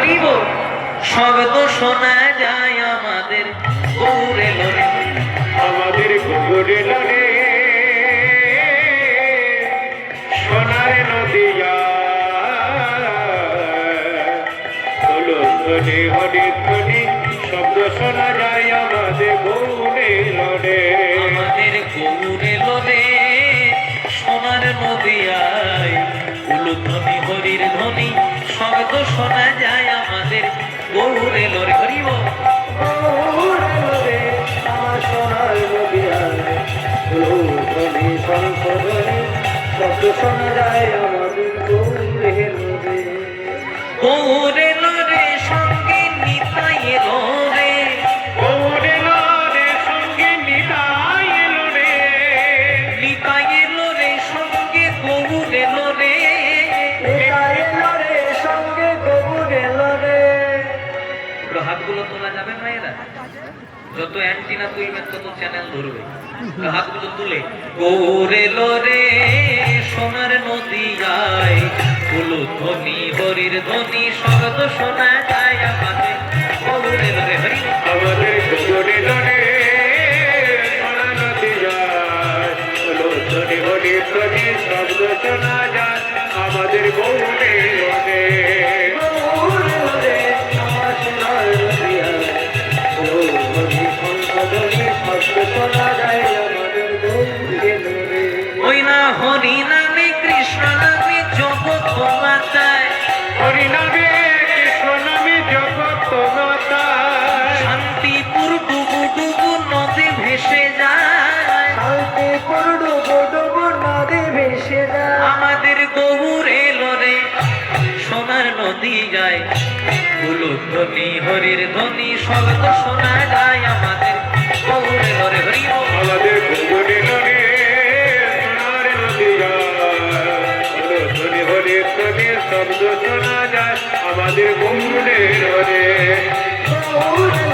হরিব শব্দ শোনা যায় আমাদের গৌরে লরে, আমাদের গৌরে লরে সোনার নদিয়া ধ্বনি হরি ধ্বনি শব্দ শোনা যায় আমাদের গৌরে লরে, আমাদের গৌরে লরে সোনার নদিয়ায় উলুধ্বনি হরির ধ্বনি শব্দ শোনা যায় আমাদের গৌরে লরে। হরিব গৌরে লরে আমার সোনার নদিয়া ধ্বনি শঙ্করধ্বনি শব্দ শোনা যায় আমাদের গৌরে লরে, গৌরে লরে সঙ্গে নিতাই লরে, গৌরে লরে সঙ্গে নিতাই লরে, নিতাই লরে সঙ্গে গৌরে লরে, নিতাই লরে সঙ্গে গৌরে লরে। পুরো হাতগুলো তোলা যাবে ভাইয়েরা? যত অ্যান্টিনা তুলবেন তত চ্যানেল ধরবে। হাতগুলো তুলে গৌরে লরে সোনার নদিয়ায় উলুধ্বনি হরির ধ্বনি শব্দ শোনা যায় আমাদের গৌরে লরে। হরি আমাদের গৌরে লরে সোনার নদিয়ায় উলুধ্বনি হরির ধ্বনি শব্দ শোনা যায় আমাদের গৌরে লরে, গৌরে লরে আমার সোনার নদিয়ায় উলুধ্বনি শঙ্খধ্বনি শব্দ শোনা যায় আমাদের গৌরে লরে। ওই না হরি নামে কৃষ্ণ নামে জগৎ মাতায়, হরি নামে কৃষ্ণ নামে জগৎ মাতায়, শান্তিপুর ডুবু ডুবু নদী ভেসে যায়, শান্তিপুর ডুবু ডুবু নদী ভেসে যায় আমাদের গৌরে লরে সোনার নদী যায় উলুধ্বনি হরির ধ্বনি শব্দ শোনা যায় আমাদের গৌরে লরে। হরি আমাদের গৌরে লরে সোনার নদিয়া উলুধ্বনি হরির ধ্বনি শব্দ শোনা যায় আমাদের গৌরে লরে, গৌরে